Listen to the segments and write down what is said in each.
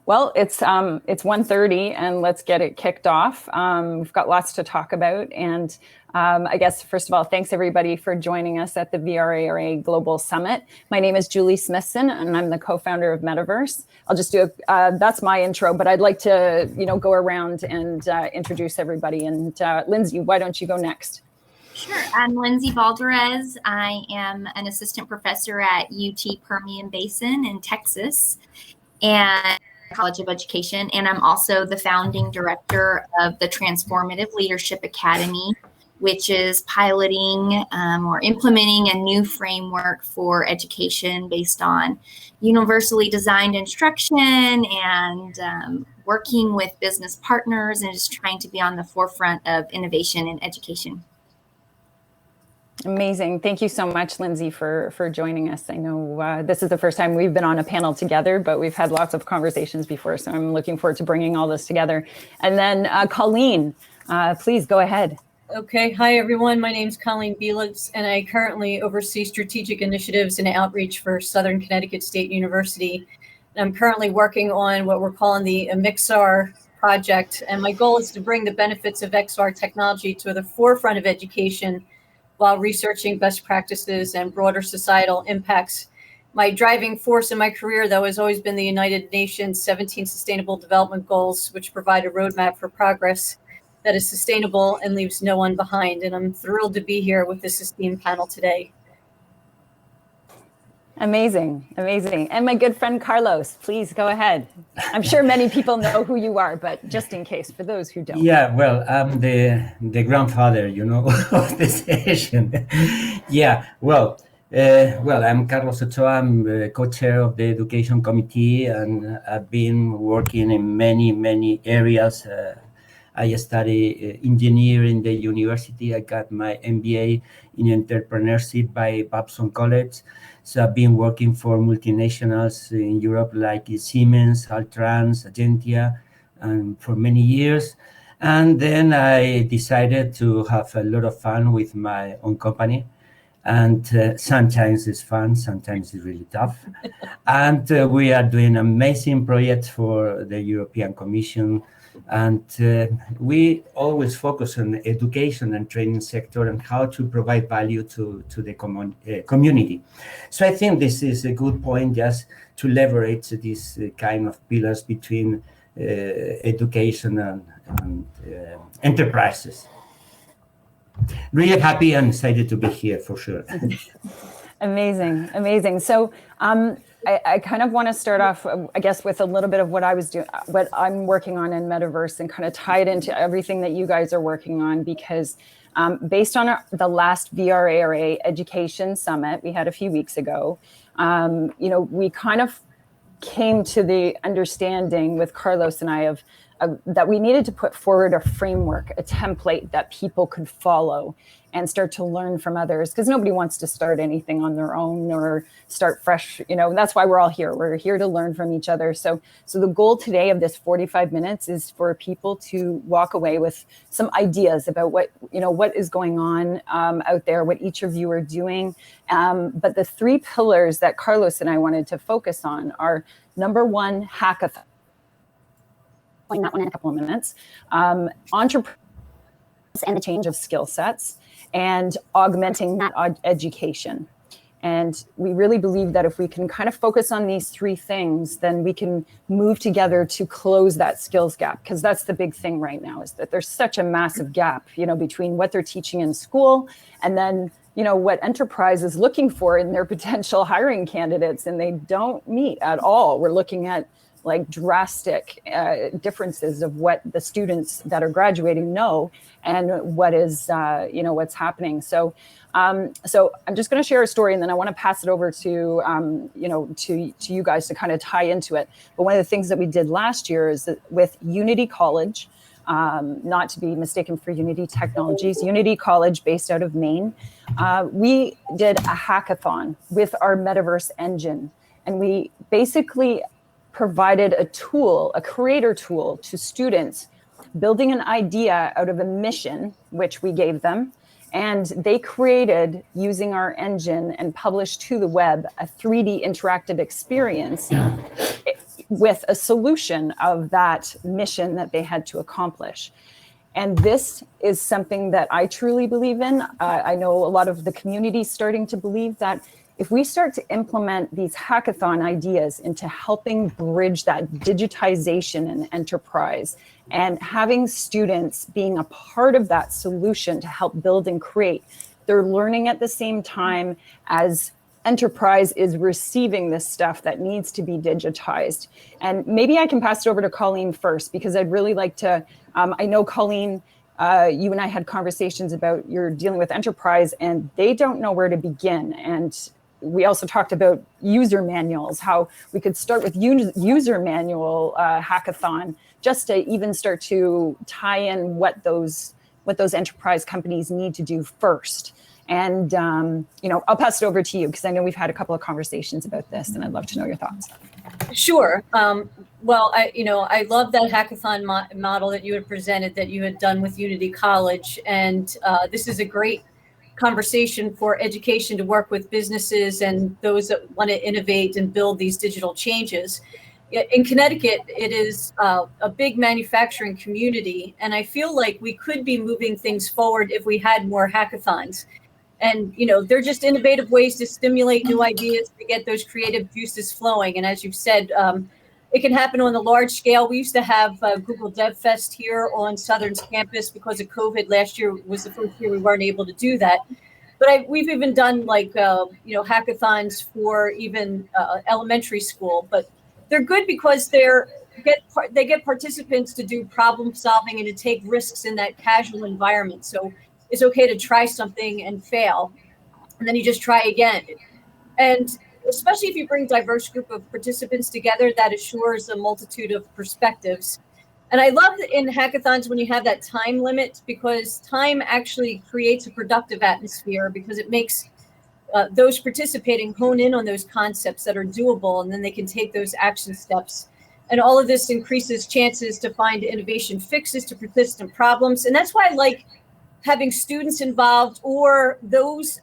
Well, it's 1:30 and let's get it kicked off. We've got lots to talk about. And I guess, first of all, thanks everybody for joining us at the VRARA Global Summit. My name is Julie Smithson and I'm the co-founder of Metaverse. I'll just do, that's my intro, but I'd like to, go around and introduce everybody. And Lindsay, why don't you go next? Sure. I'm Lindsay Valderez. I am an assistant professor at UT Permian Basin in Texas and College of Education. And I'm also the founding director of the Transformative Leadership Academy, which is piloting or implementing a new framework for education based on universally designed instruction and working with business partners and just trying to be on the forefront of innovation in education. Amazing. Thank you so much, Lindsay, for joining us. I know this is the first time we've been on a panel together, but we've had lots of conversations before, so I'm looking forward to bringing all this together. And then Colleen, please go ahead. Okay. Hi, everyone. My name is Colleen Bielitz, and I currently oversee strategic initiatives and outreach for Southern Connecticut State University. And I'm currently working on what we're calling the MXR project, and my goal is to bring the benefits of XR technology to the forefront of education while researching best practices and broader societal impacts. My driving force in my career, though, has always been the United Nations 17 Sustainable Development Goals, which provide a roadmap for progress that is sustainable and leaves no one behind. And I'm thrilled to be here with this esteemed panel today. Amazing, amazing. And my good friend Carlos, please go ahead. I'm sure many people know who you are, but just in case, for those who don't. Yeah, well, I'm the grandfather, of the session. Yeah, well, I'm Carlos Ochoa. I'm co-chair of the education committee, and I've been working in many areas. I study engineering in the university. I got my MBA in entrepreneurship by Babson College. So I've been working for multinationals in Europe like Siemens, Altrans, Agentia, and for many years. And then I decided to have a lot of fun with my own company. And sometimes it's fun, sometimes it's really tough. And we are doing amazing projects for the European Commission. And we always focus on education and training sector and how to provide value to the community. So I think this is a good point just to leverage these kind of pillars between education and enterprises. Really happy and excited to be here for sure. Amazing, amazing. So I kind of want to start off, I guess, with a little bit of what I'm working on in Metaverse and kind of tie it into everything that you guys are working on, because based on the last VRARA Education Summit we had a few weeks ago, we kind of came to the understanding with Carlos and I of that we needed to put forward a framework, a template that people could follow and start to learn from others, because nobody wants to start anything on their own or start fresh. That's why we're all here. We're here to learn from each other. So the goal today of this 45 minutes is for people to walk away with some ideas about what is going on out there, what each of you are doing. But the three pillars that Carlos and I wanted to focus on are, number one, hackathon. Explain that one in a couple of minutes. Entrepreneurs and the change of skill sets, and augmenting that education. And we really believe that if we can kind of focus on these three things, then we can move together to close that skills gap, because that's the big thing right now, is that there's such a massive gap, between what they're teaching in school and then what enterprise is looking for in their potential hiring candidates, and they don't meet at all. We're looking at like drastic differences of what the students that are graduating know and what is, what's happening. So I'm just going to share a story, and then I want to pass it over to, to you guys to kind of tie into it. But one of the things that we did last year is that with Unity College, not to be mistaken for Unity Technologies, Unity College based out of Maine, we did a hackathon with our Metaverse engine. And we basically provided a tool, a creator tool to students, building an idea out of a mission, which we gave them. And they created, using our engine and published to the web, a 3D interactive experience with a solution of that mission that they had to accomplish. And this is something that I truly believe in. I know a lot of the community is starting to believe that if we start to implement these hackathon ideas into helping bridge that digitization and enterprise, and having students being a part of that solution to help build and create, they're learning at the same time as enterprise is receiving this stuff that needs to be digitized. And maybe I can pass it over to Colleen first, because I'd really like to, I know Colleen, you and I had conversations about you're dealing with enterprise and they don't know where to begin. And we also talked about user manuals, how we could start with user manual hackathon, just to even start to tie in what those enterprise companies need to do first. And, I'll pass it over to you because I know we've had a couple of conversations about this and I'd love to know your thoughts. Sure. Well, I love that hackathon model that you had presented, that you had done with Unity College. And this is a great conversation for education to work with businesses and those that want to innovate and build these digital changes. In Connecticut, it is a big manufacturing community. And I feel like we could be moving things forward if we had more hackathons. And, they're just innovative ways to stimulate new ideas, to get those creative juices flowing. And as you've said, it can happen on a large scale. We used to have Google Dev Fest here on Southern's campus. Because of COVID, last year was the first year we weren't able to do that. But we've even done hackathons for even elementary school. But they're good because they get participants to do problem solving and to take risks in that casual environment. So it's okay to try something and fail, and then you just try again. And especially if you bring a diverse group of participants together, that assures a multitude of perspectives. And I love that in hackathons when you have that time limit, because time actually creates a productive atmosphere, because it makes those participating hone in on those concepts that are doable, and then they can take those action steps. And all of this increases chances to find innovation fixes to persistent problems. And that's why I like having students involved, or those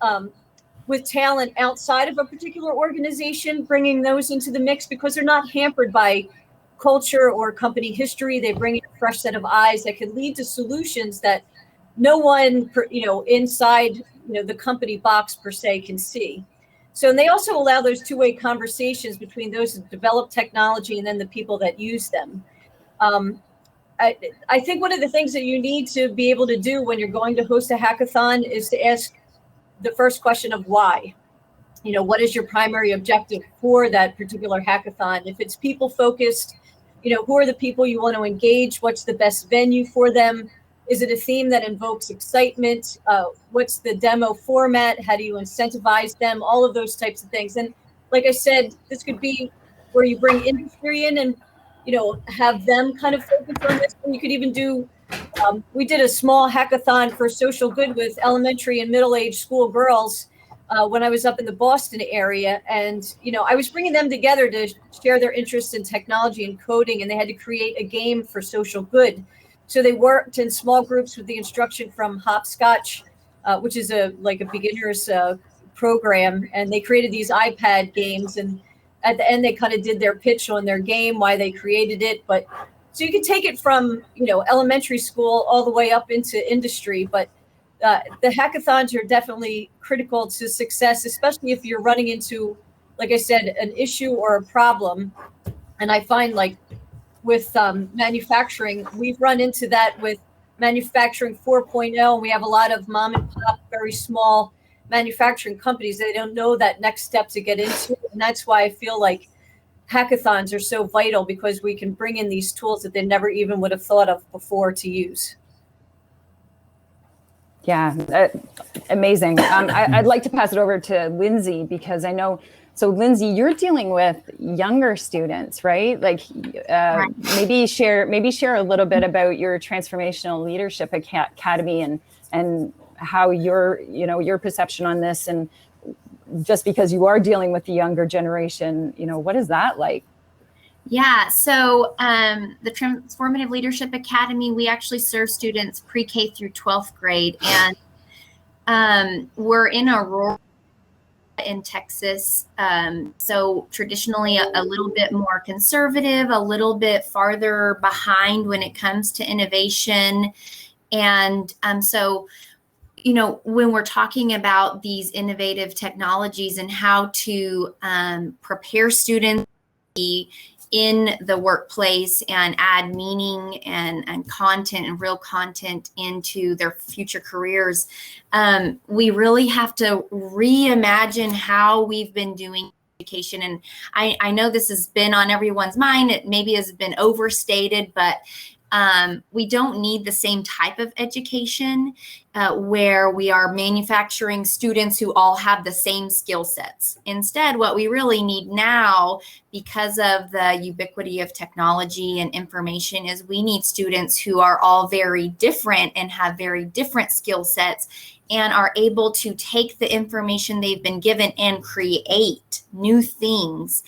with talent outside of a particular organization, bringing those into the mix, because they're not hampered by culture or company history. They bring in a fresh set of eyes that can lead to solutions that no one, inside the company box per se can see. So, and they also allow those two-way conversations between those who develop technology and then the people that use them. I think one of the things that you need to be able to do when you're going to host a hackathon is to ask the first question of why. What is your primary objective for that particular hackathon? If it's people focused, who are the people you want to engage? What's the best venue for them? Is it a theme that invokes excitement? What's the demo format? How do you incentivize them? All of those types of things. And like I said, this could be where you bring industry in and have them kind of focus on this. And you could even do, we did a small hackathon for social good with elementary and middle-aged school girls when I was up in the Boston area. And, I was bringing them together to share their interest in technology and coding, and they had to create a game for social good. So they worked in small groups with the instruction from Hopscotch, which is a beginner's program. And they created these iPad games, and at the end, they kind of did their pitch on their game, why they created it. But so you can take it from, elementary school all the way up into industry. But the hackathons are definitely critical to success, especially if you're running into, like I said, an issue or a problem. And I find with manufacturing, we've run into that with manufacturing 4.0. And we have a lot of mom and pop, very small manufacturing companies. They don't know that next step to get into. And that's why I feel like hackathons are so vital, because we can bring in these tools that they never even would have thought of before to use. Yeah, amazing. I'd like to pass it over to Lindsay, because I know, so Lindsay, you're dealing with younger students, right? Right. Maybe share a little bit about your Transformational Leadership Academy and how your perception on this, and just because you are dealing with the younger generation, what is that like? Yeah, so the Transformative Leadership Academy, we actually serve students pre-K through 12th grade, and we're in a rural in Texas. So traditionally a little bit more conservative, a little bit farther behind when it comes to innovation. And so, you know, when we're talking about these innovative technologies and how to prepare students in the workplace and add meaning and content and real content into their future careers, we really have to reimagine how we've been doing education. And I know this has been on everyone's mind. It maybe has been overstated, but we don't need the same type of education where we are manufacturing students who all have the same skill sets. Instead, what we really need now, because of the ubiquity of technology and information, is we need students who are all very different and have very different skill sets and are able to take the information they've been given and create new things.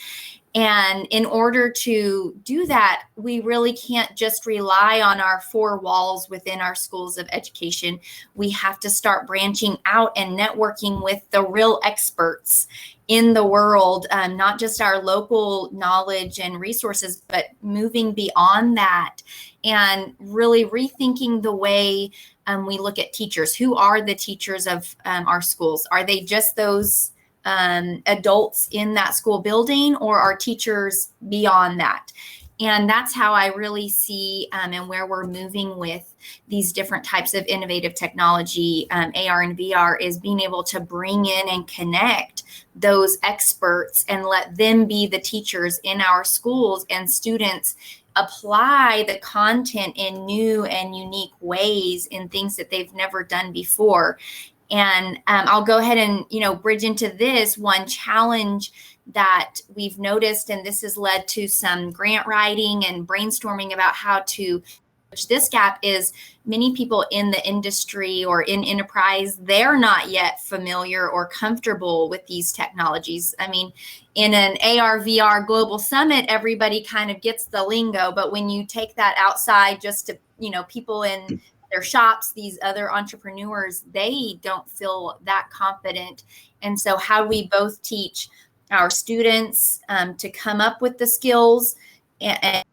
And in order to do that, we really can't just rely on our four walls within our schools of education. We have to start branching out and networking with the real experts in the world, not just our local knowledge and resources, but moving beyond that and really rethinking the way we look at teachers. Who are the teachers of our schools? Are they just those adults in that school building, or are teachers beyond that? And that's how I really see and where we're moving with these different types of innovative technology, AR and VR, is being able to bring in and connect those experts and let them be the teachers in our schools, and students apply the content in new and unique ways in things that they've never done before. And I'll go ahead and, you know, bridge into this one challenge that we've noticed, and this has led to some grant writing and brainstorming about how to bridge this gap, is many people in the industry or in enterprise, they're not yet familiar or comfortable with these technologies. I mean, in an AR VR global summit, everybody kind of gets the lingo, but when you take that outside just to, you know, people in their shops, these other entrepreneurs, they don't feel that confident. And so how do we both teach our students to come up with the skills and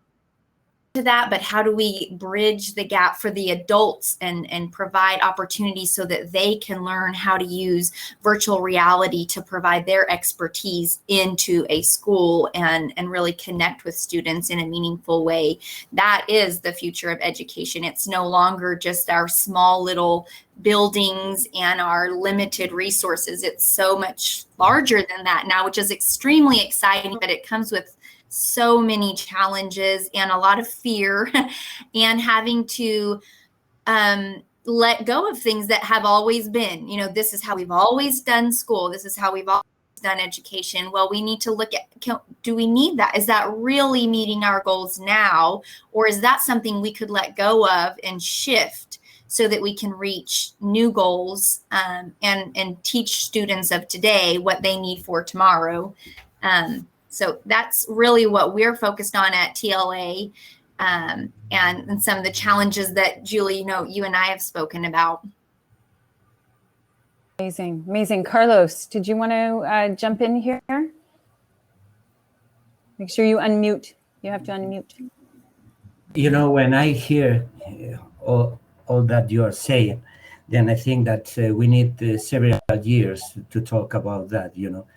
to that, but how do we bridge the gap for the adults and provide opportunities so that they can learn how to use virtual reality to provide their expertise into a school and really connect with students in a meaningful way? That is the future of education. It's no longer just our small little buildings and our limited resources. It's so much larger than that now, which is extremely exciting, but it comes with so many challenges and a lot of fear and having to let go of things that have always been, you know, this is how we've always done school. This is how we've always done education. Well, we need to look at, do we need that? Is that really meeting our goals now? Or is that something we could let go of and shift so that we can reach new goals and teach students of today what they need for tomorrow? So that's really what we're focused on at TLA, and some of the challenges that, Julie, you know, you and I have spoken about. Amazing, amazing. Carlos, did you want to jump in here? Make sure you unmute. You have to unmute. You know, when I hear all that you are saying, then I think that we need several years to talk about that, you know,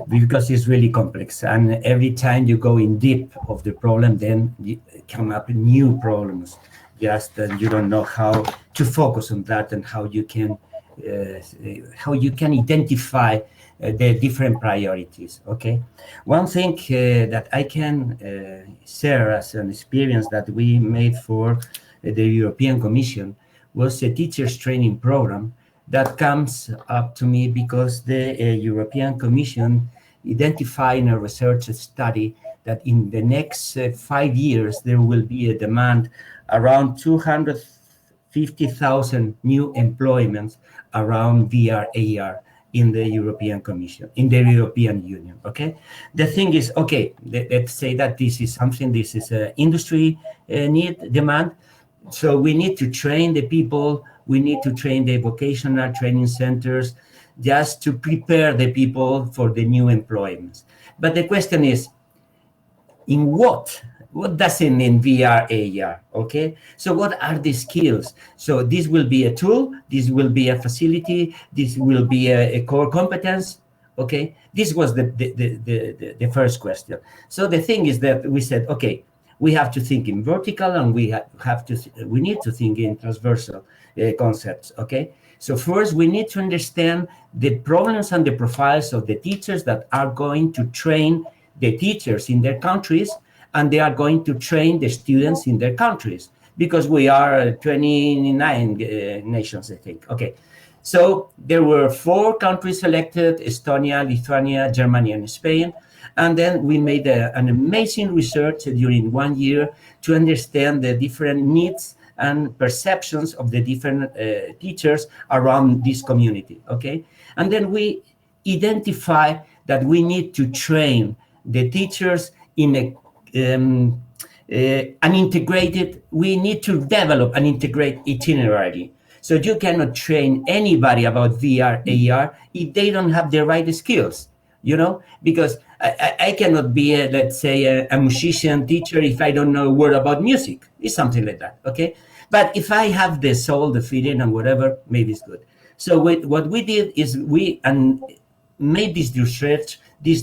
because it's really complex. And every time you go in deep of the problem, then you come up with new problems. Just you don't know how to focus on that and how you can identify the different priorities, okay? One thing that I can share as an experience that we made for the European Commission was a teachers training program that comes up to me because the European Commission identified in a research study that in the next 5 years, there will be a demand around 250,000 new employments around VR, AR in the European Commission, in the European Union, okay? The thing is, okay, let's say that this is something, this is an industry need, demand. So we need to train the people, we need to train the vocational training centers. just to prepare the people for the new employments. But the question is, in what? What does it mean VRAR? Okay, so what are the skills? So this will be a tool, this will be a facility, this will be a core competence. Okay, this was the first question. So the thing is that we said, okay, we have to think in vertical, and we need to think in transversal concepts. Okay, so first we need to understand the problems and the profiles of the teachers that are going to train the teachers in their countries, and they are going to train the students in their countries, because we are 29 nations, I think. Okay, so there were 4 countries selected: Estonia, Lithuania, Germany, and Spain. And then we made an amazing research during 1 year to understand the different needs and perceptions of the different teachers around this community. Okay, and then we identify that we need to train the teachers in we need to develop an integrated itinerary. So you cannot train anybody about VRAR if they don't have the right skills, because I cannot be, let's say, a musician teacher if I don't know a word about music. It's something like that, okay? But if I have the soul, the feeling, and whatever, maybe it's good. So what we did is we made this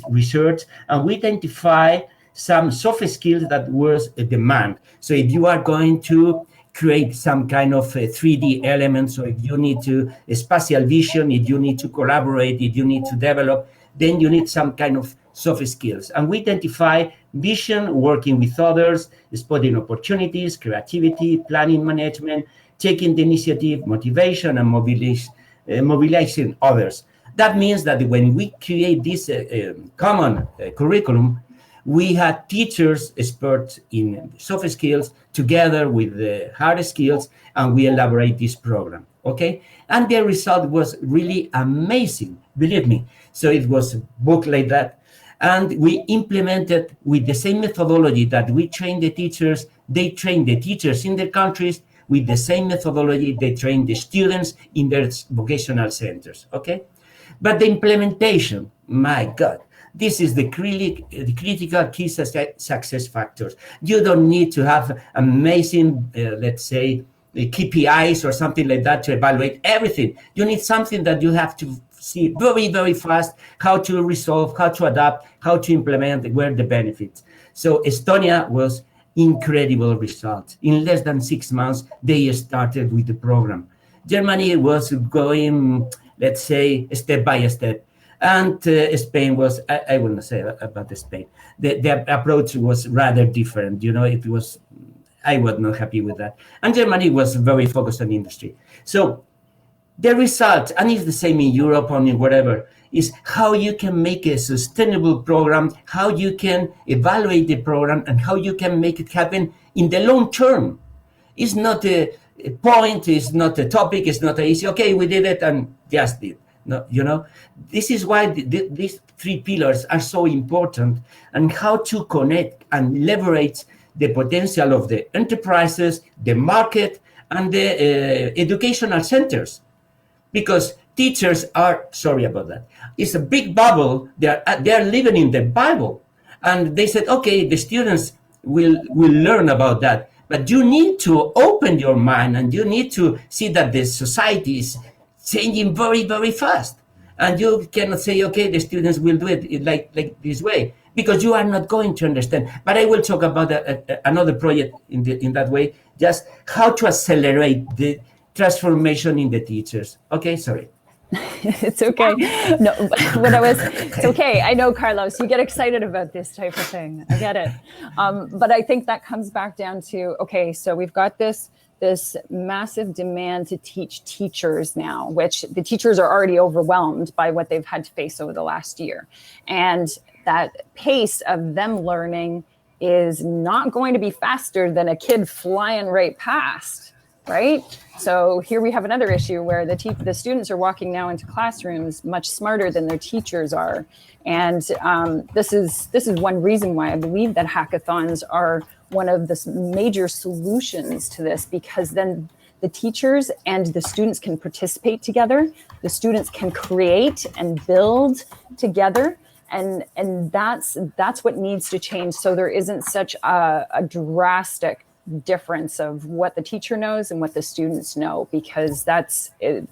research, and we identify some soft skills that was a demand. So if you are going to create some kind of 3D elements, so if you need spatial vision, if you need to collaborate, if you need to develop, then you need some kind of soft skills. And we identify vision, working with others, spotting opportunities, creativity, planning management, taking the initiative, motivation, and mobilizing others. That means that when we create this common curriculum, we had teachers experts in soft skills together with the hard skills, and we elaborate this program, okay? And the result was really amazing, believe me. So it was a book like that, and we implemented with the same methodology that we train the teachers. They train the teachers in their countries with the same methodology they train the students in their vocational centers, okay? But the implementation, my God, this is the critical key success factors. You don't need to have amazing, let's say, KPIs or something like that to evaluate everything. You need something that you have to see very, very fast, how to resolve, how to adapt, how to implement, where the benefits. So Estonia was incredible results. In less than 6 months, they started with the program. Germany was going, let's say, step by step. And Spain was, I will not say about Spain. The approach was rather different. I was not happy with that. And Germany was very focused on industry. So the result, and it's the same in Europe or in whatever, is how you can make a sustainable program, how you can evaluate the program, and how you can make it happen in the long term. It's not a point, it's not a topic, it's not easy. Okay, we did it and just did. No, this is why these 3 pillars are so important, and how to connect and leverage the potential of the enterprises, the market, and the educational centers. Because teachers are, sorry about that, it's a big bubble. They are living in the Bible. And they said, okay, the students will learn about that. But you need to open your mind, and you need to see that the society is changing very, very fast. And you cannot say, okay, the students will do it like this way, because you are not going to understand. But I will talk about another project in that way, just how to accelerate the transformation in the teachers. Okay, sorry. It's okay. No, it's okay. I know, Carlos, you get excited about this type of thing. I get it. But I think that comes back down to, okay, so we've got this massive demand to teach teachers now, which the teachers are already overwhelmed by what they've had to face over the last year. And that pace of them learning is not going to be faster than a kid flying right past, right? So here we have another issue where the students are walking now into classrooms much smarter than their teachers are. And this is one reason why I believe that hackathons are one of the major solutions to this, because then the teachers and the students can participate together. The students can create and build together. And that's what needs to change, so there isn't such a drastic difference of what the teacher knows and what the students know, because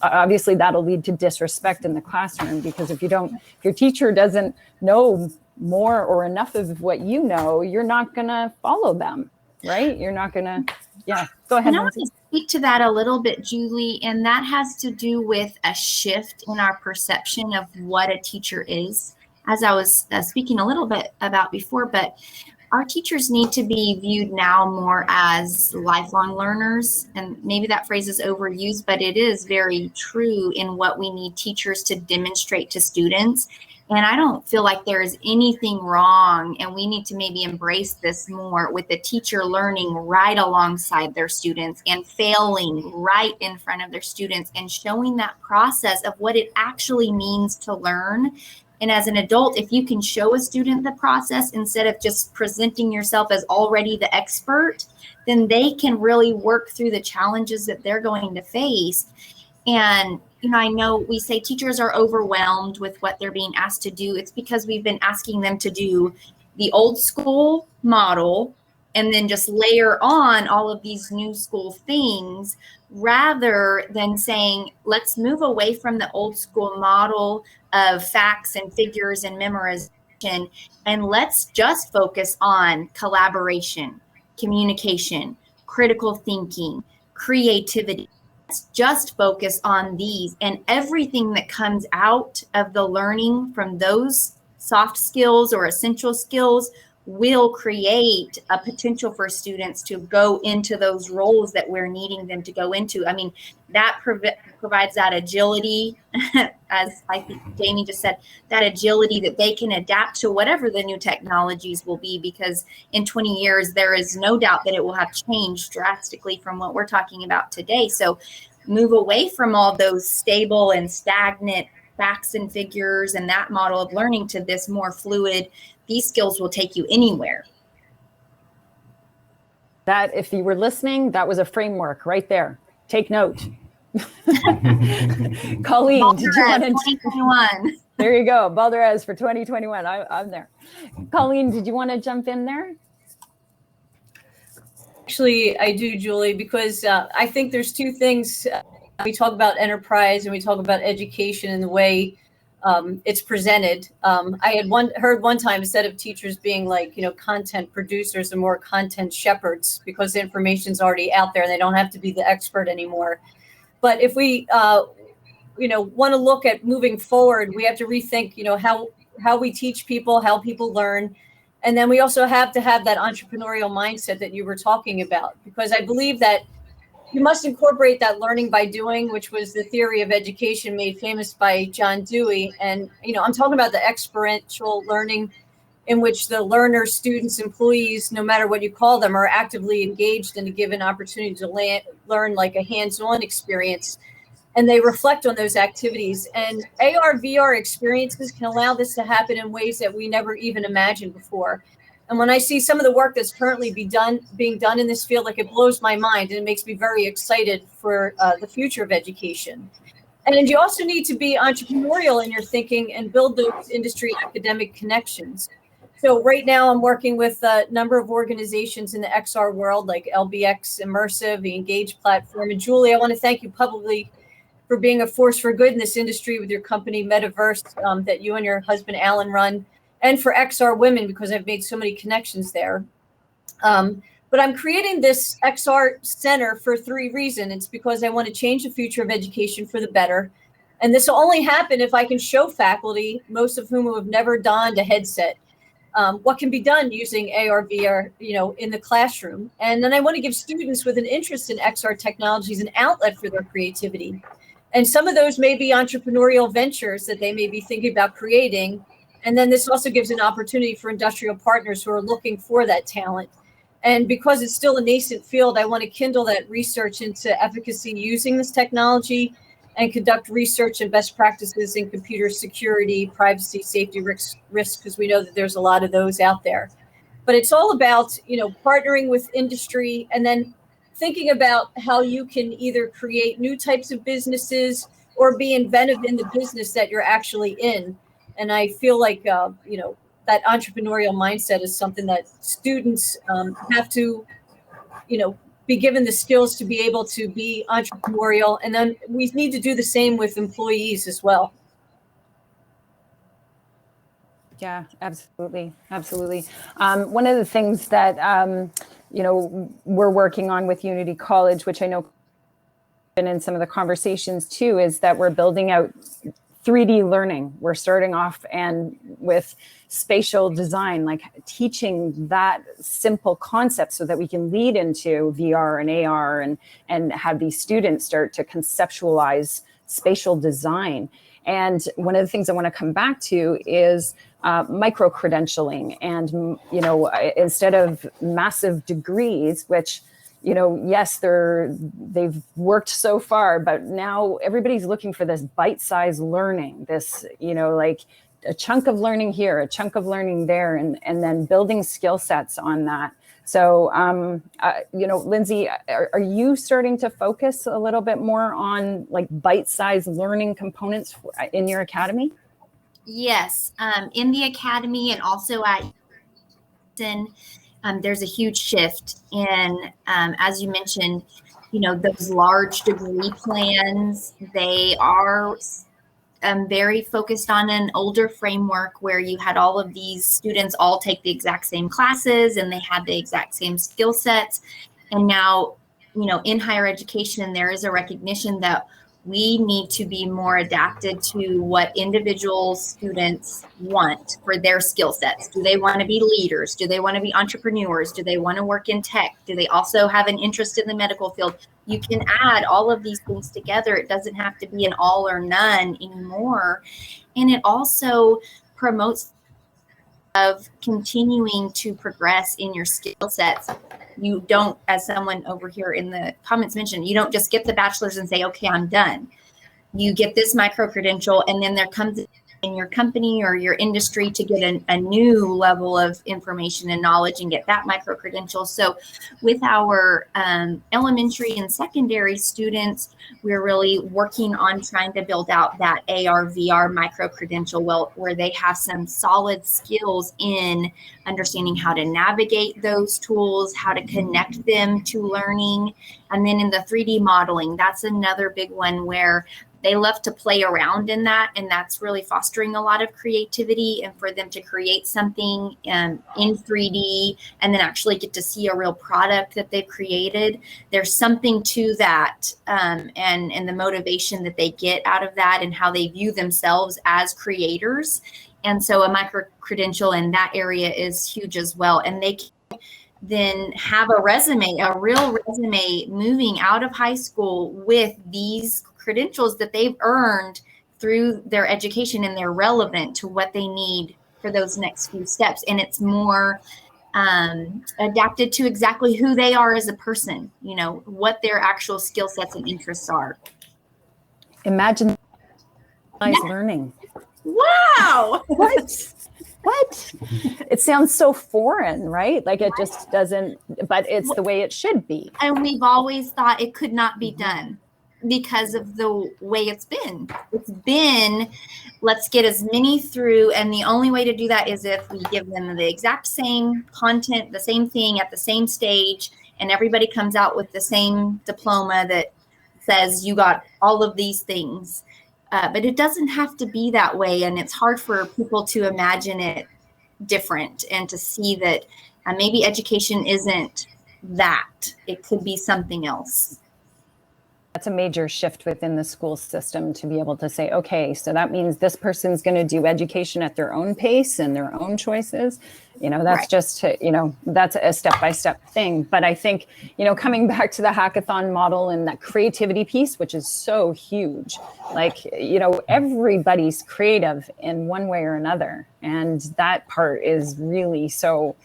obviously that'll lead to disrespect in the classroom, because if your teacher doesn't know more or enough of what you know, you're not going to follow them, right? You're not going to, yeah, go ahead. And I want to speak to that a little bit, Julie, and that has to do with a shift in our perception of what a teacher is, as I was speaking a little bit about before, but our teachers need to be viewed now more as lifelong learners. And maybe that phrase is overused, but it is very true in what we need teachers to demonstrate to students. And I don't feel like there is anything wrong, and we need to maybe embrace this more, with the teacher learning right alongside their students and failing right in front of their students and showing that process of what it actually means to learn. And as an adult, if you can show a student the process instead of just presenting yourself as already the expert, then they can really work through the challenges that they're going to face. And, I know we say teachers are overwhelmed with what they're being asked to do. It's because we've been asking them to do the old school model and then just layer on all of these new school things, rather than saying, let's move away from the old school model of facts and figures and memorization, and let's just focus on collaboration, communication, critical thinking, creativity. Let's just focus on these, and everything that comes out of the learning from those soft skills or essential skills will create a potential for students to go into those roles that we're needing them to go into. I mean, that provides that agility, as I think Jamie just said, that agility that they can adapt to whatever the new technologies will be, because in 20 years, there is no doubt that it will have changed drastically from what we're talking about today. So move away from all those stable and stagnant facts and figures and that model of learning to this more fluid. These skills will take you anywhere. That, if you were listening, that was a framework right there. Take note. Colleen, did you want to? 2021. There you go, VRARGS for 2021. I'm there. Colleen, did you want to jump in there? Actually, I do, Julie, because I think there's two things. We talk about enterprise and we talk about education and the way it's presented. I had heard one time, instead of teachers being like, content producers and more content shepherds, because the information's already out there and they don't have to be the expert anymore. But if we, want to look at moving forward, we have to rethink, how we teach people, how people learn. And then we also have to have that entrepreneurial mindset that you were talking about, because I believe that you must incorporate that learning by doing, which was the theory of education made famous by John Dewey. And, I'm talking about the experiential learning, in which the learners, students, employees, no matter what you call them, are actively engaged in a given opportunity to learn like a hands-on experience. And they reflect on those activities. And AR, VR experiences can allow this to happen in ways that we never even imagined before. And when I see some of the work that's currently being done in this field, like, it blows my mind, and it makes me very excited for the future of education. And then you also need to be entrepreneurial in your thinking and build those industry academic connections. So right now I'm working with a number of organizations in the XR world, like LBX Immersive, the Engage platform. And Julie, I want to thank you publicly for being a force for good in this industry with your company Metaverse that you and your husband Alan run, and for XR Women, because I've made so many connections there. But I'm creating this XR center for 3 reasons. It's because I want to change the future of education for the better. And this will only happen if I can show faculty, most of whom have never donned a headset, what can be done using AR, VR, in the classroom. And then I want to give students with an interest in XR technologies an outlet for their creativity. And some of those may be entrepreneurial ventures that they may be thinking about creating. And then this also gives an opportunity for industrial partners who are looking for that talent. And because it's still a nascent field, I want to kindle that research into efficacy using this technology and conduct research and best practices in computer security, privacy, safety risks, because we know that there's a lot of those out there. But it's all about, partnering with industry and then thinking about how you can either create new types of businesses or be inventive in the business that you're actually in. And I feel like, you know, that entrepreneurial mindset is something that students have to, you know, be given the skills to be able to be entrepreneurial. And then we need to do the same with employees as well. Yeah, absolutely. Absolutely. One of the things that, you know, we're working on with Unity College, which I know been in some of the conversations too, is that we're building out 3D learning. We're starting off and with spatial design, like teaching that simple concept so that we can lead into VR and AR and have these students start to conceptualize spatial design. And one of the things I want to come back to is micro-credentialing. And, you know, instead of massive degrees, which, you know, yes, they've worked so far, but now everybody's looking for this bite-sized learning, this, you know, like a chunk of learning here, a chunk of learning there, and then building skill sets on that. So, you know, Lindsay, are you starting to focus a little bit more on like bite-sized learning components in your academy? Yes, in the academy and also at there's a huge shift in, as you mentioned, you know, those large degree plans, they are very focused on an older framework where you had all of these students all take the exact same classes and they had the exact same skill sets. And now, you know, in higher education, there is a recognition that we need to be more adapted to what individual students want for their skill sets. Do they want to be leaders? Do they want to be entrepreneurs? Do they want to work in tech? Do they also have an interest in the medical field? You can add all of these things together. It doesn't have to be an all or none anymore. And it also promotes of continuing to progress in your skill sets. You don't, as someone over here in the comments mentioned, you don't just get the bachelor's and say, okay, I'm done. You get this micro credential, and then there comes in your company or your industry to get a new level of information and knowledge and get that micro credential. So with our elementary and secondary students, we're really working on trying to build out that AR, VR micro credential where they have some solid skills in understanding how to navigate those tools, how to connect them to learning. And then in the 3D modeling, that's another big one where they love to play around in that, and that's really fostering a lot of creativity and for them to create something in 3D and then actually get to see a real product that they've created. There's something to that and the motivation that they get out of that and how they view themselves as creators. And so a micro credential in that area is huge as well. And they can then have a resume, a real resume moving out of high school with these credentials that they've earned through their education, and they're relevant to what they need for those next few steps. And it's more adapted to exactly who they are as a person, you know, what their actual skill sets and interests are. Imagine learning. Wow. What? What? It sounds so foreign, right? Like it just doesn't, but it's the way it should be. And we've always thought it could not be done because of the way it's been. It's been, let's get as many through. And the only way to do that is if we give them the exact same content, the same thing at the same stage, and everybody comes out with the same diploma that says you got all of these things. But it doesn't have to be that way. And it's hard for people to imagine it different and to see that maybe education isn't that. It could be something else. That's a major shift within the school system to be able to say, okay, so that means this person's going to do education at their own pace and their own choices. You know, that's right. Just, you know, that's a step-by-step thing. But I think, you know, coming back to the hackathon model and that creativity piece, which is so huge, like, you know, everybody's creative in one way or another. And that part is really so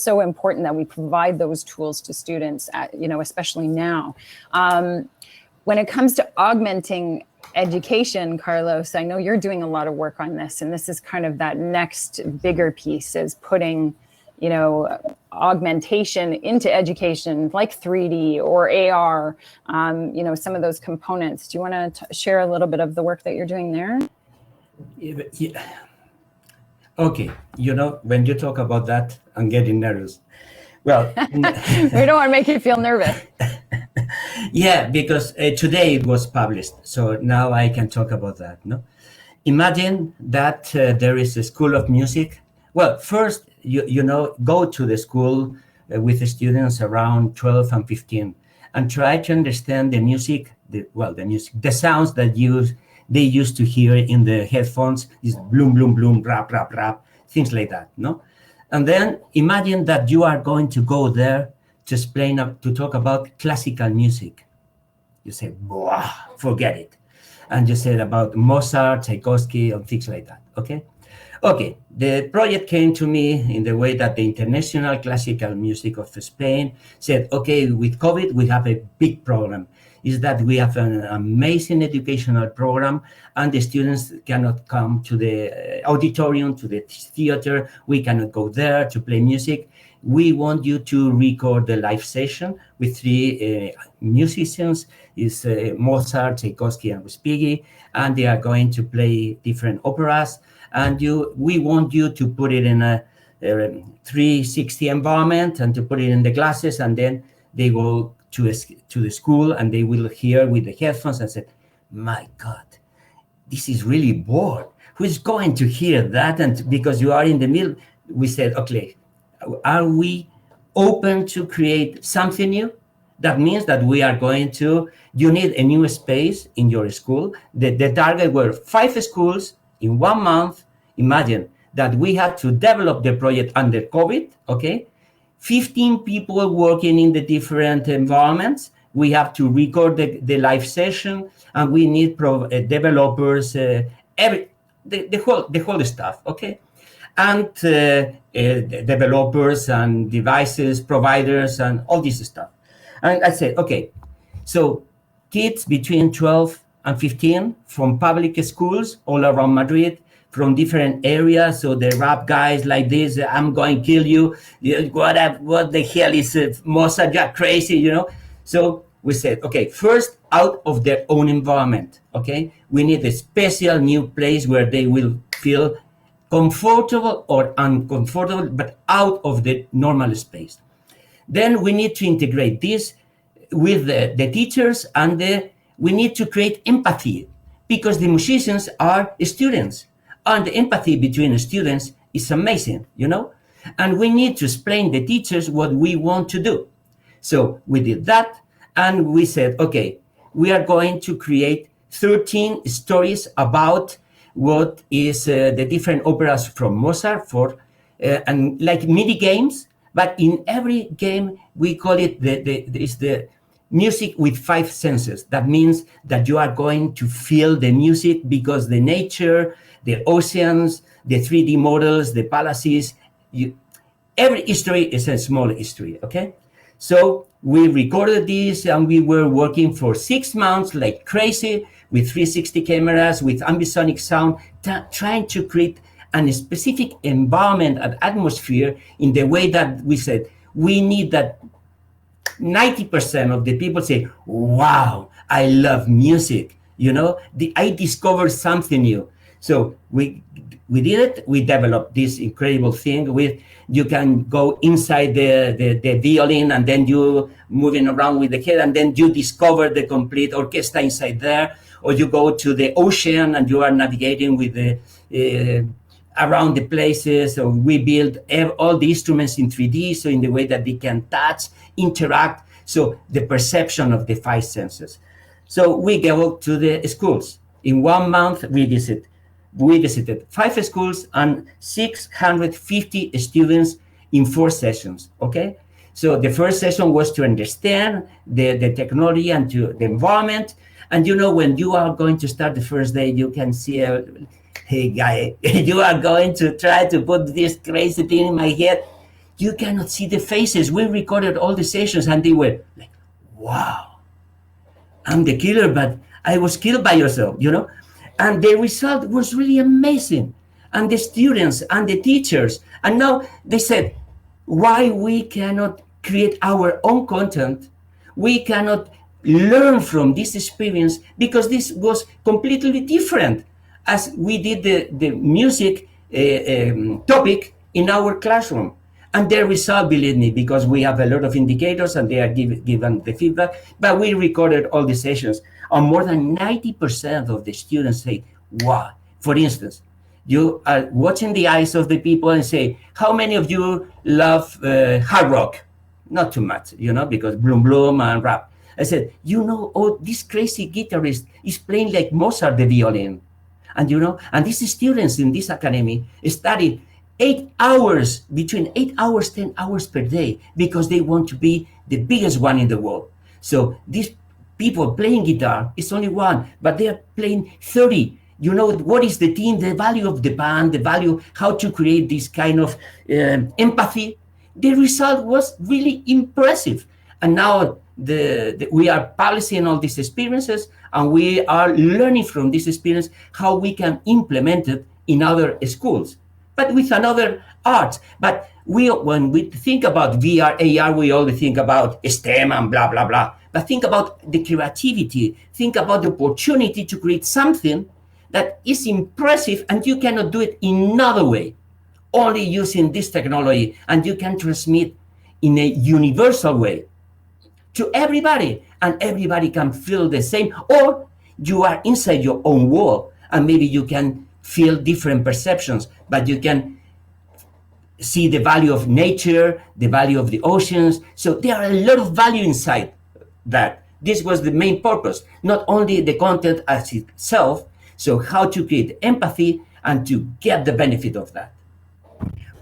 important that we provide those tools to students, you know, especially now. When it comes to augmenting education, Carlos, I know you're doing a lot of work on this, and this is kind of that next bigger piece, is putting, augmentation into education, like 3D or AR, some of those components. Do you want to share a little bit of the work that you're doing there? Yeah. Okay, when you talk about that, I'm getting nervous. Well, we don't want to make you feel nervous. Yeah, because today it was published, so now I can talk about that. No, imagine that there is a school of music. Well, first, go to the school with the students around 12 and 15, and try to understand the music. The sounds that they used to hear in the headphones is bloom, bloom, bloom, rap, rap, rap, things like that. No, and then imagine that you are going to go there to talk about classical music. You say, forget it. And you said about Mozart, Tchaikovsky, and things like that, okay? Okay, the project came to me in the way that the International Classical Music of Spain said, okay, with COVID, we have a big problem, is that we have an amazing educational program and the students cannot come to the auditorium, to the theater, we cannot go there to play music. We want you to record the live session with 3 musicians, is Mozart, Tchaikovsky, and Respighi, and they are going to play different operas. And we want you to put it in a 360 environment and to put it in the classes, and then they go to the school and they will hear with the headphones and say, my God, this is really bored. Who is going to hear that? And because you are in the middle, we said, okay, are we open to create something new? That means that we are you need a new space in your school. The target were 5 schools in 1 month. Imagine that we had to develop the project under COVID, okay? 15 people working in the different environments. We have to record the live session, and we need developers, the whole stuff, okay? And developers and devices providers and all this stuff. And I said, okay, so kids between 12 and 15 from public schools all around Madrid, from different areas. So the rap guys like this, I'm going to kill you. What the hell is Mozart? You're crazy, So we said, okay, first out of their own environment, okay? We need a special new place where they will feel comfortable or uncomfortable, but out of the normal space. Then we need to integrate this with the teachers, and we need to create empathy, because the musicians are students, and the empathy between students is amazing, and we need to explain the teachers what we want to do. So we did that, and we said, okay, we are going to create 13 stories about what is the different operas from Mozart and like mini games. But in every game, we call it the music with 5 senses. That means that you are going to feel the music, because the nature, the oceans, the 3D models, the palaces, every history is a small history, okay? So we recorded this, and we were working for 6 months like crazy with 360 cameras, with ambisonic sound, trying to create a specific environment and atmosphere in the way that we said, we need that 90% of the people say, wow, I love music. I discovered something new. So we did it. We developed this incredible thing you can go inside the violin, and then you moving around with the head, and then you discover the complete orchestra inside there. Or you go to the ocean and you are navigating with around the places. So we build all the instruments in 3D, so in the way that they can touch, interact. So the perception of the 5 senses. So we go to the schools. In 1 month, we visited 5 schools and 650 students in 4 sessions, okay? So the first session was to understand the technology and the environment. And when you are going to start the first day, you can see, hey guy, you are going to try to put this crazy thing in my head. You cannot see the faces. We recorded all the sessions, and they were like, wow, I'm the killer, but I was killed by yourself, And the result was really amazing. And the students and the teachers, and now they said, Why we cannot create our own content? We cannot learn from this experience because this was completely different as we did the music topic in our classroom. And the result, believe me, because we have a lot of indicators and they are given the feedback, but we recorded all the sessions. And more than 90% of the students say, wow. For instance, you are watching the eyes of the people and say, how many of you love hard rock? Not too much, because Bloom Bloom and rap. I said, oh, this crazy guitarist is playing like Mozart the violin. And these students in this academy study 8 hours, between 8 hours, 10 hours per day, because they want to be the biggest one in the world. So these people playing guitar is only one, but they are playing 30. What is the team, the value of the band, the value, how to create this kind of empathy. The result was really impressive. And now we are publishing all these experiences, and we are learning from this experience how we can implement it in other schools, but with another art. But when we think about VR, AR, we only think about STEM and blah, blah, blah. But think about the creativity. Think about the opportunity to create something that is impressive, and you cannot do it in another way, only using this technology, and you can transmit in a universal way to everybody, and everybody can feel the same. Or you are inside your own world, and maybe you can feel different perceptions, but you can see the value of nature, the value of the oceans. So there are a lot of value inside that. This was the main purpose, not only the content as itself. So how to create empathy and to get the benefit of that.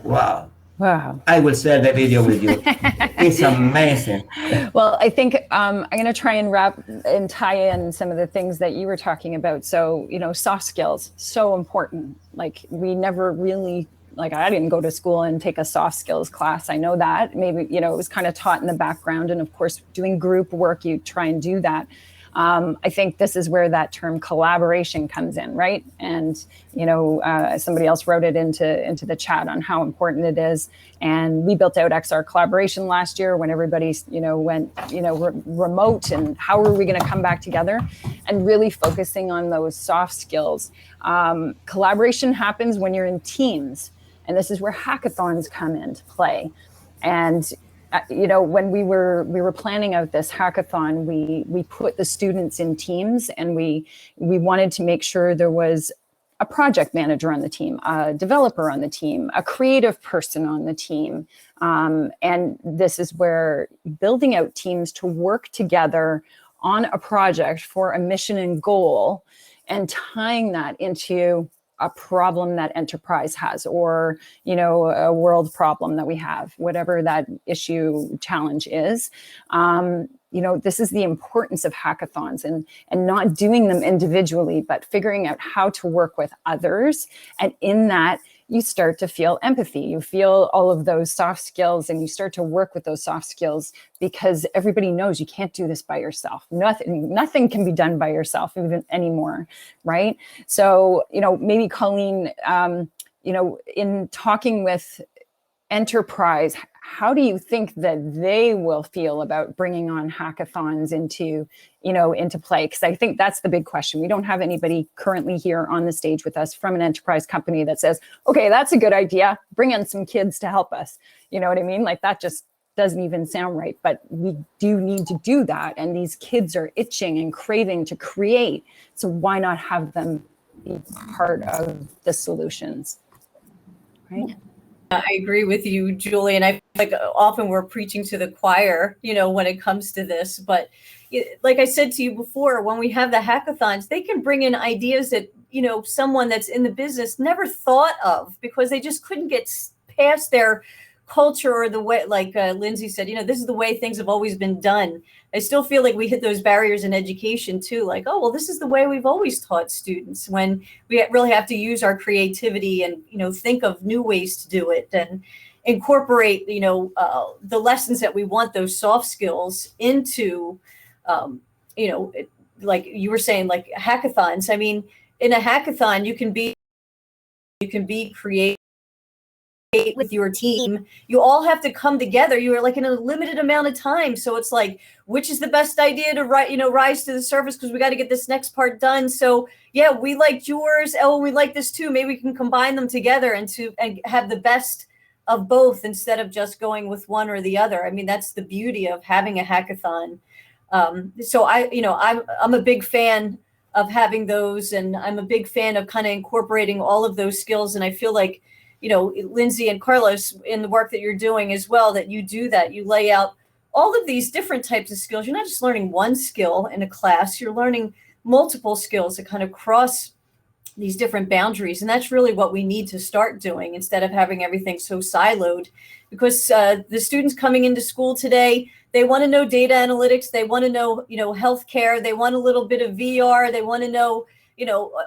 Wow. Wow. I will share the video with you. It's amazing. Well, I think I'm going to try and wrap and tie in some of the things that you were talking about. So, soft skills, so important. Like we never really, I didn't go to school and take a soft skills class. I know that maybe, it was kind of taught in the background. And of course, doing group work, you try and do that. I think this is where that term collaboration comes in, right? And, somebody else wrote it into the chat on how important it is. And we built out XR collaboration last year when everybody, went, remote, and how are we going to come back together, and really focusing on those soft skills. Collaboration happens when you're in teams, and this is where hackathons come into play. And when we were planning out this hackathon, we put the students in teams, and we wanted to make sure there was a project manager on the team, a developer on the team, a creative person on the team. And this is where building out teams to work together on a project for a mission and goal, and tying that into a problem that enterprise has, or a world problem that we have, whatever that issue challenge is. This is the importance of hackathons, and not doing them individually, but figuring out how to work with others. And in that, you start to feel empathy. You feel all of those soft skills, and you start to work with those soft skills, because everybody knows you can't do this by yourself. Nothing can be done by yourself even anymore, right? So, maybe Colleen, in talking with enterprise, how do you think that they will feel about bringing on hackathons into play? Because I think that's the big question. We don't have anybody currently here on the stage with us from an enterprise company that says, okay, that's a good idea, bring in some kids to help us. You know what I mean? Like, that just doesn't even sound right, but we do need to do that. And these kids are itching and craving to create. So why not have them be part of the solutions, right? I agree with you, Julie. And I feel like often we're preaching to the choir, when it comes to this. But like I said to you before, when we have the hackathons, they can bring in ideas that, someone that's in the business never thought of, because they just couldn't get past their culture, or the way, like Lindsay said, this is the way things have always been done. I still feel like we hit those barriers in education too. Like, oh, well, this is the way we've always taught students, when we really have to use our creativity and, think of new ways to do it, and incorporate, the lessons that we want, those soft skills, into, like you were saying, like hackathons. I mean, in a hackathon, you can be creative, with your team, you all have to come together. You are like in a limited amount of time. So it's like, which is the best idea to rise to the surface, because we got to get this next part done. So yeah, we liked yours. Oh, we like this too. Maybe we can combine them together and have the best of both instead of just going with one or the other. I mean, that's the beauty of having a hackathon. So I'm a big fan of having those, and I'm a big fan of kind of incorporating all of those skills. And I feel like, Lindsay and Carlos, in the work that you're doing as well, that you do that. You lay out all of these different types of skills. You're not just learning one skill in a class, you're learning multiple skills that kind of cross these different boundaries. And that's really what we need to start doing, instead of having everything so siloed, because the students coming into school today, they want to know data analytics, they want to know, healthcare, they want a little bit of VR, they want to know,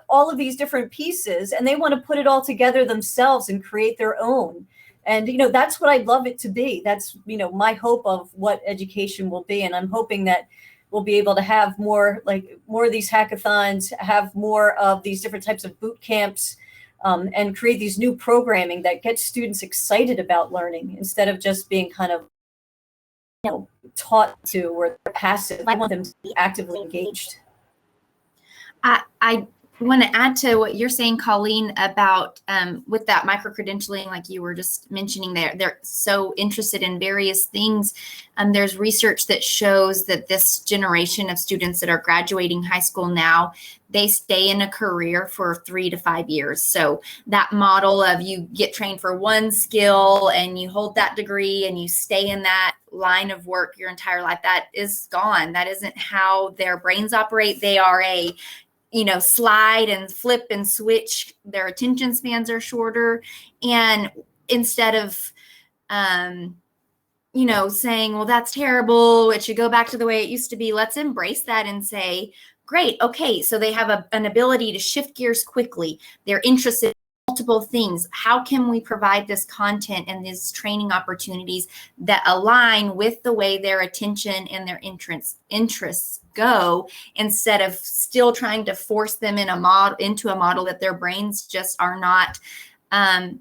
all of these different pieces, and they want to put it all together themselves and create their own. And, that's what I'd love it to be. That's, my hope of what education will be. And I'm hoping that we'll be able to have more of these hackathons, have more of these different types of boot camps, and create these new programming that gets students excited about learning, instead of just being kind of, taught to, or passive. I want them to be actively engaged. I want to add to what you're saying, Colleen, about with that micro-credentialing, like you were just mentioning there, they're so interested in various things. There's research that shows that this generation of students that are graduating high school now, they stay in a career for 3 to 5 years. So that model of you get trained for one skill and you hold that degree and you stay in that line of work your entire life, that is gone. That isn't how their brains operate. They are slide and flip and switch. Their attention spans are shorter. And instead of, saying, well, that's terrible, it should go back to the way it used to be, let's embrace that and say, great, okay, so they have an ability to shift gears quickly. They're interested in multiple things. How can we provide this content and these training opportunities that align with the way their attention and their interests go, instead of still trying to force them into a model that their brains just are not,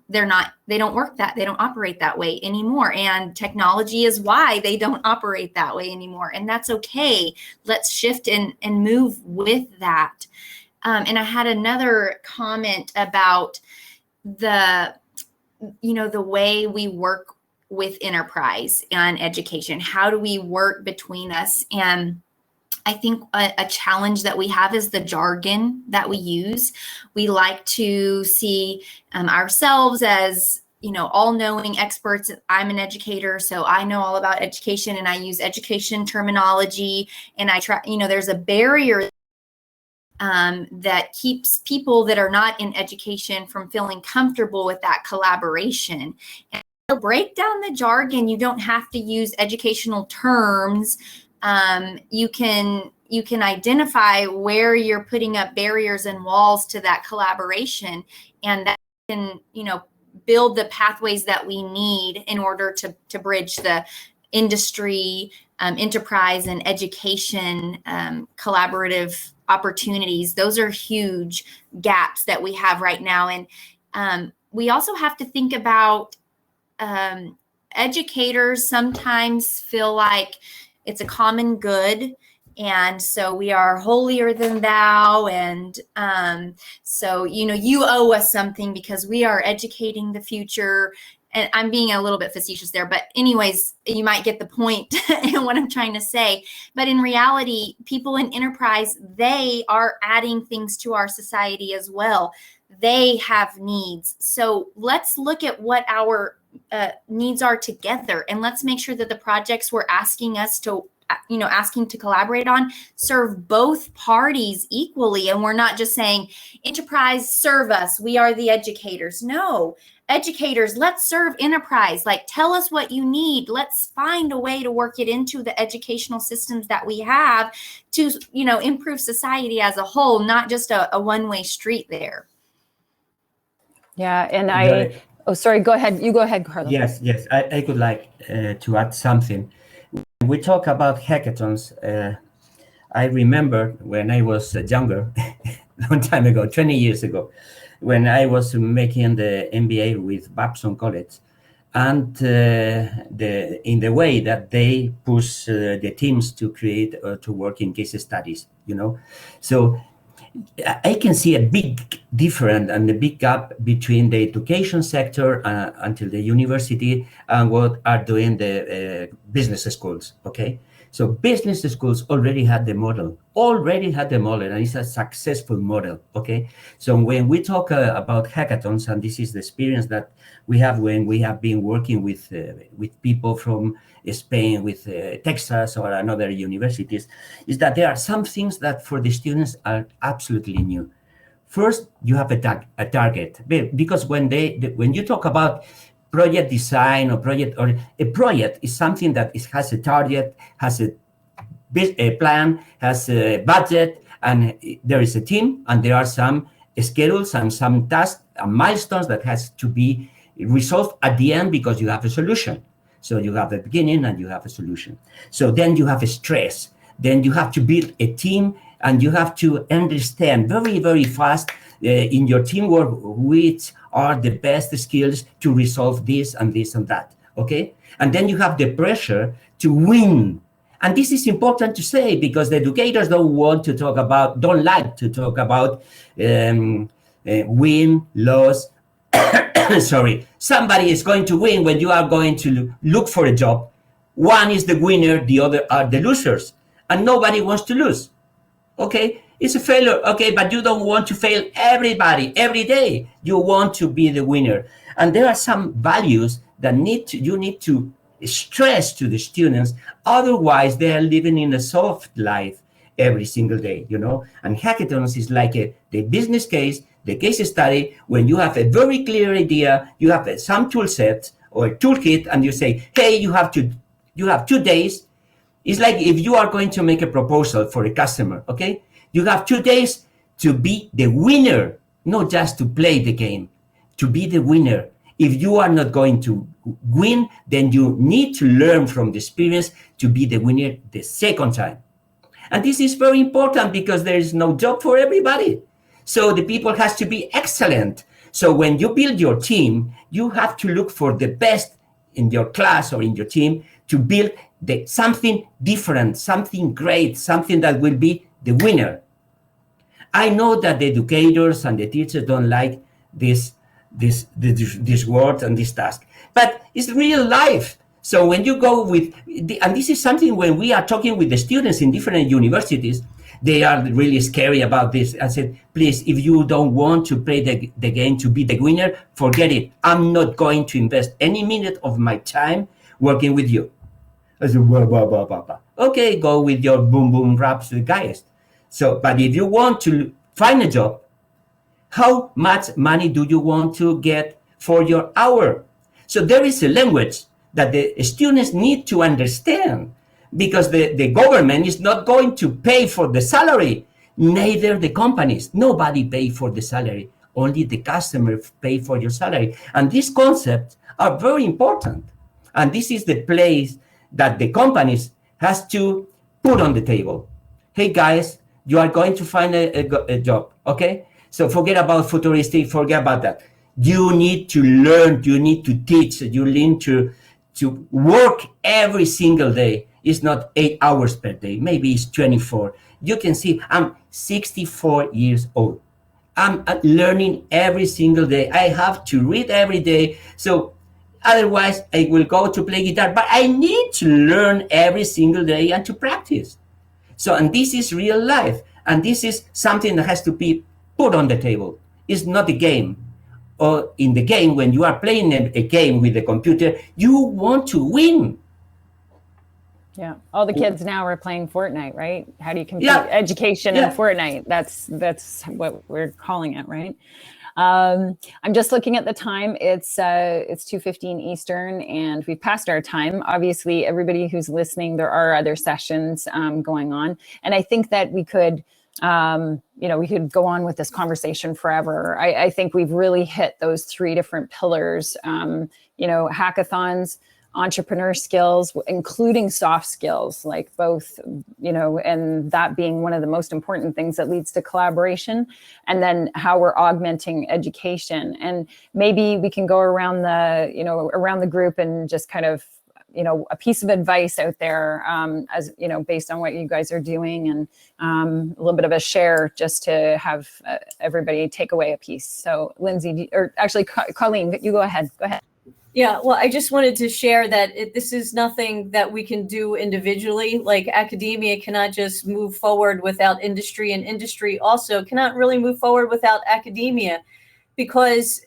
they don't work they don't operate that way anymore. And technology is why they don't operate that way anymore. And that's okay. Let's shift and move with that. And I had another comment about the way we work with enterprise and education. How do we work between us? And I think a challenge that we have is the jargon that we use. We like to see ourselves as, all-knowing experts. I'm an educator, so I know all about education, and I use education terminology, and I try, there's a barrier that keeps people that are not in education from feeling comfortable with that collaboration. And to break down the jargon, you don't have to use educational terms. You can identify where you're putting up barriers and walls to that collaboration, and that can, build the pathways that we need in order to bridge the industry, enterprise, and education collaborative opportunities. Those are huge gaps that we have right now. And we also have to think about educators sometimes feel like it's a common good, and so we are holier than thou, and so you owe us something because we are educating the future. And I'm being a little bit facetious there, but anyways, you might get the point in what I'm trying to say. But in reality, people in enterprise, they are adding things to our society as well. They have needs. So let's look at what our needs are together, and let's make sure that the projects we're asking to collaborate on serve both parties equally. And we're not just saying, enterprise, serve us, we are the educators. No, educators, let's serve enterprise. Like, tell us what you need. Let's find a way to work it into the educational systems that we have to, improve society as a whole, not just a one-way street there. Yeah, and oh, sorry, go ahead. You go ahead, Carlos. Yes, I would like to add something. When we talk about hackathons, I remember when I was younger, a long time ago, 20 years ago, when I was making the MBA with Babson College, and in the way that they push the teams to create to work in case studies, so I can see a big difference and a big gap between the education sector until the university and what are doing the business schools. Okay, so business schools already had the model, and it's a successful model. Okay, so when we talk about hackathons, and this is the experience that we have when we have been working with people from Spain, with Texas or another universities, is that there are some things that for the students are absolutely new. First, you have a target, because when you talk about project design or a project is something that has a target, has a plan, has a budget, and there is a team, and there are some schedules and some tasks and milestones that has to be resolved at the end, because you have a solution. So you have a beginning and you have a solution. So then you have a stress. Then you have to build a team, and you have to understand very, very fast in your teamwork which are the best skills to resolve this and this and that. Okay? And then you have the pressure to win. And this is important to say, because the educators don't like to talk about win, loss. Sorry, somebody is going to win when you are going to look for a job. One is the winner, the other are the losers, and nobody wants to lose. Okay, it's a failure. Okay, but you don't want to fail everybody every day. You want to be the winner, and there are some values that you need to stress to the students. Otherwise, they are living in a soft life every single day. And hackathons is like the business case. The case study, when you have a very clear idea, you have some tool set or a toolkit, and you say, hey, you have 2 days. It's like if you are going to make a proposal for a customer, okay? You have 2 days to be the winner, not just to play the game, to be the winner. If you are not going to win, then you need to learn from the experience to be the winner the second time. And this is very important, because there is no job for everybody. So the people has to be excellent. So when you build your team, you have to look for the best in your class or in your team to build something different, something great, something that will be the winner. I know that the educators and the teachers don't like this word and this task, but it's real life. So when you go and this is something when we are talking with the students in different universities, they are really scary about this. I said, please, if you don't want to play the game to be the winner, forget it. I'm not going to invest any minute of my time working with you. I said, blah, blah, blah, blah, blah. Okay, go with your boom, boom, raps, guys. So, but if you want to find a job, how much money do you want to get for your hour? So there is a language that the students need to understand, because the government is not going to pay for the salary, neither the companies. Nobody pay for the salary. Only the customer pay for your salary. And these concepts are very important. And this is the place that the companies has to put on the table. Hey guys, you are going to find a job, okay? So forget about futuristic, forget about that. You need to learn, you need to teach, you need to work every single day. It's not 8 hours per day, maybe it's 24. You can see I'm 64 years old. I'm learning every single day. I have to read every day. So otherwise I will go to play guitar, but I need to learn every single day and to practice. So, and this is real life. And this is something that has to be put on the table. It's not a game. Or in the game, when you are playing a game with the computer, you want to win. Yeah, all the kids now are playing Fortnite, right? How do you compete education in Fortnite? That's what we're calling it, right? I'm just looking at the time. It's 2:15 Eastern, and we've passed our time. Obviously, everybody who's listening, there are other sessions going on, and I think that we could, we could go on with this conversation forever. I think we've really hit those 3 different pillars. Hackathons. entrepreneur skills, including soft skills, like both, and that being one of the most important things that leads to collaboration, and then how we're augmenting education. And maybe we can go around the group and just kind of, a piece of advice out there, as based on what you guys are doing, and a little bit of a share, just to have everybody take away a piece. So Lindsay, or actually Colleen, you go ahead. Yeah, well, I just wanted to share that this is nothing that we can do individually. Like, academia cannot just move forward without industry, and industry also cannot really move forward without academia, because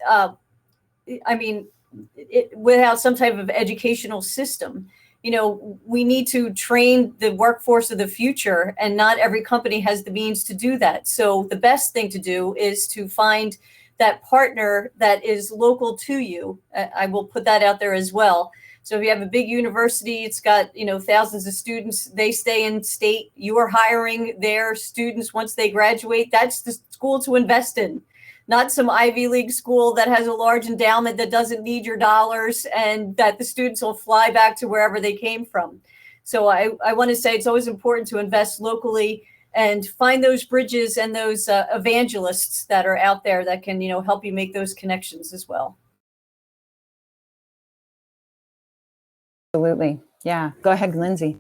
without some type of educational system. We need to train the workforce of the future, and not every company has the means to do that. So the best thing to do is to find that partner that is local to you. I will put that out there as well. So if you have a big university, it's got, thousands of students, they stay in state, you are hiring their students once they graduate. That's the school to invest in, not some Ivy League school that has a large endowment that doesn't need your dollars, and that the students will fly back to wherever they came from. So I want to say it's always important to invest locally and find those bridges and those evangelists that are out there that can, help you make those connections as well. Absolutely. Yeah. Go ahead, Lindsay.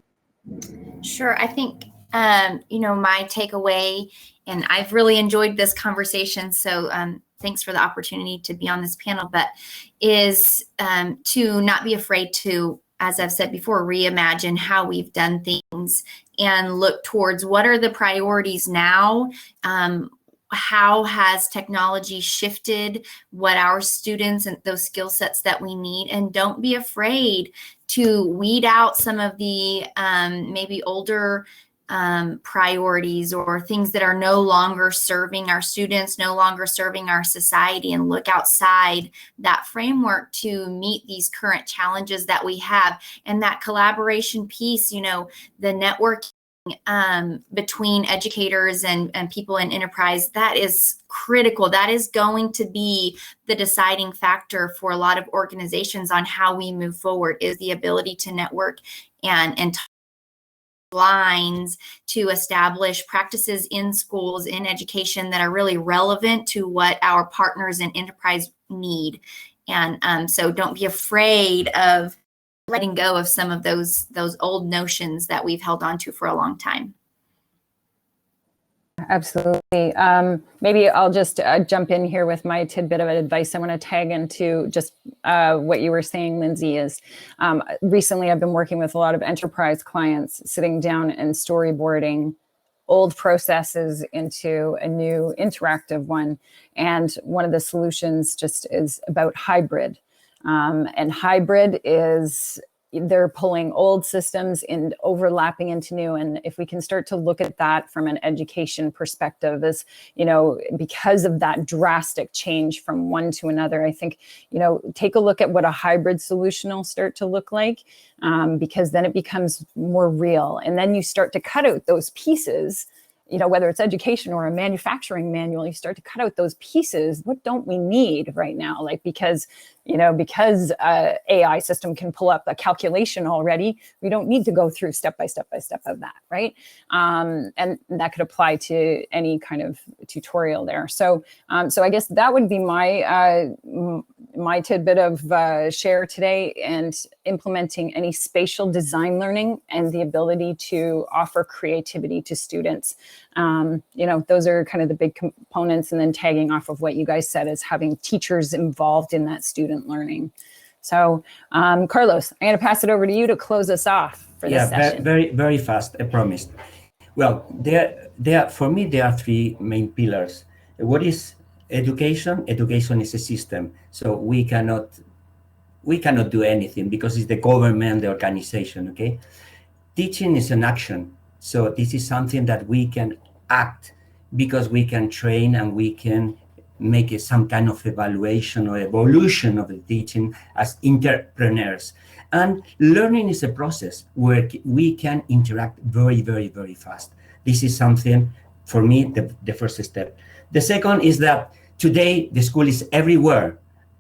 Sure. I think, my takeaway, and I've really enjoyed this conversation, so thanks for the opportunity to be on this panel, but is to not be afraid to, as I've said before, reimagine how we've done things and look towards what are the priorities now. How has technology shifted what our students and those skill sets that we need? And don't be afraid to weed out some of the maybe older priorities or things that are no longer serving our students, no longer serving our society, and look outside that framework to meet these current challenges that we have. And that collaboration piece, the networking between educators and people in enterprise, that is critical. That is going to be the deciding factor for a lot of organizations on how we move forward, is the ability to network and lines to establish practices in schools, in education, that are really relevant to what our partners in enterprise need. And so don't be afraid of letting go of some of those old notions that we've held on to for a long time. Absolutely. Maybe I'll just jump in here with my tidbit of advice. I want to tag into just what you were saying, Lindsay, is recently I've been working with a lot of enterprise clients, sitting down and storyboarding old processes into a new interactive one. And one of the solutions just is about hybrid. And hybrid is, they're pulling old systems and overlapping into new. And if we can start to look at that from an education perspective, as because of that drastic change from one to another, I think, take a look at what a hybrid solution will start to look like, because then it becomes more real. And then you start to cut out those pieces, whether it's education or a manufacturing manual, you start to cut out those pieces. What don't we need right now? Like, because AI system can pull up a calculation already, we don't need to go through step by step of that, right? And that could apply to any kind of tutorial there. So I guess that would be my tidbit of share today, and implementing any spatial design learning and the ability to offer creativity to students. Those are kind of the big components, and then tagging off of what you guys said is having teachers involved in that student learning. So Carlos, I'm going to pass it over to you to close us off for this session. Very, very fast, I promise. Well, for me, there are three main pillars. What is education? Education is a system. So we cannot do anything because it's the government, the organization, okay? Teaching is an action. So this is something that we can act, because we can train and we can make some kind of evaluation or evolution of the teaching as entrepreneurs. And learning is a process where we can interact very, very, very fast. This is something, for me, the first step. The second is that today the school is everywhere.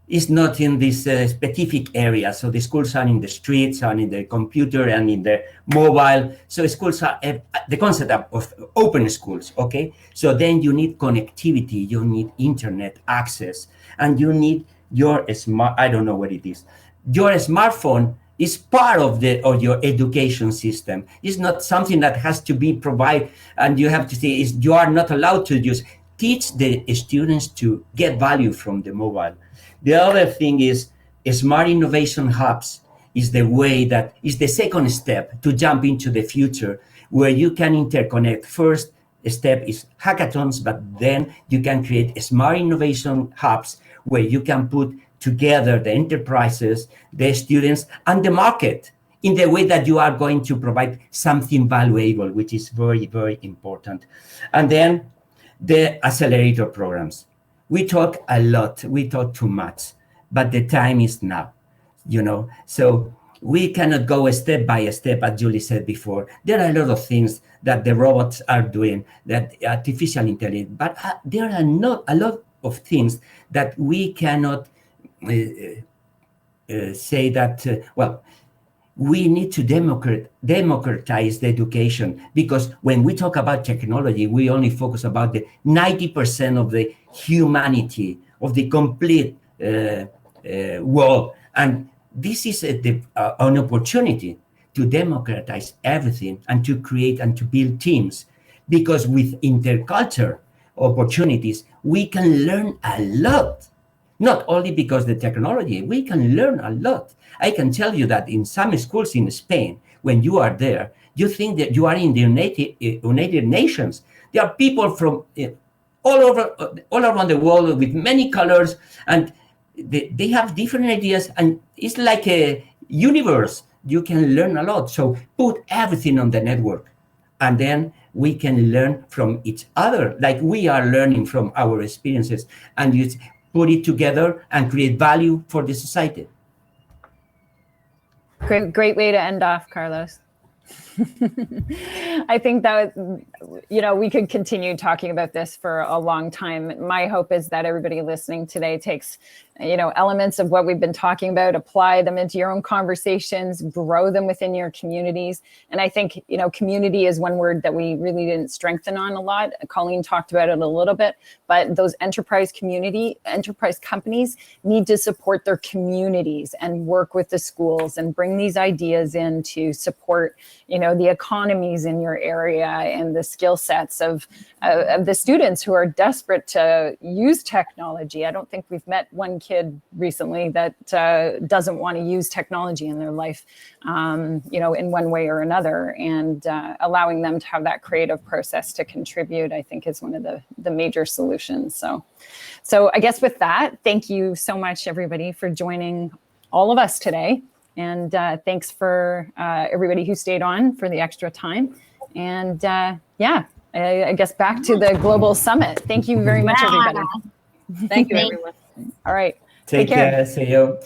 is not in this specific area. So the schools are in the streets, are in the computer and in the mobile. So schools are the concept of open schools, okay? So then you need connectivity, you need internet access, and you need your I don't know what it is. Your smartphone is part of your education system. It's not something that has to be provided, and you have to say you are not allowed to use. Teach the students to get value from the mobile. The other thing is smart innovation hubs is the way that is the second step to jump into the future, where you can interconnect. First step is hackathons, but then you can create smart innovation hubs where you can put together the enterprises, the students, and the market in the way that you are going to provide something valuable, which is very, very important. And then the accelerator programs. We talk a lot, we talk too much, but the time is now, So we cannot go step by step, as Julie said before. There are a lot of things that the robots are doing, that artificial intelligence, but there are not a lot of things that we cannot say that, we need to democratize the education, because when we talk about technology, we only focus about the 90% of the humanity, of the complete world. And this is an opportunity to democratize everything and to create and to build teams, because with intercultural opportunities, we can learn a lot. Not only because the technology, we can learn a lot. I can tell you that in some schools in Spain, when you are there, you think that you are in the United Nations. There are people from all around the world with many colors, and they have different ideas, and it's like a universe. You can learn a lot. So put everything on the network, and then we can learn from each other, like we are learning from our experiences, and you put it together and create value for the society. Great way to end off, Carlos. I think that, we could continue talking about this for a long time. My hope is that everybody listening today takes, elements of what we've been talking about, apply them into your own conversations, grow them within your communities. And I think, community is one word that we really didn't strengthen on a lot. Colleen talked about it a little bit, but those enterprise companies need to support their communities and work with the schools and bring these ideas in to support, the economies in your area and the skill sets of the students who are desperate to use technology. I don't think we've met one kid recently that doesn't want to use technology in their life, in one way or another. And allowing them to have that creative process to contribute, I think, is one of the major solutions. So I guess with that, thank you so much, everybody, for joining all of us today. And thanks for everybody who stayed on for the extra time. And I guess back to the Global Summit. Thank you very much, everybody. Thank you, everyone. All right. Take care. See you.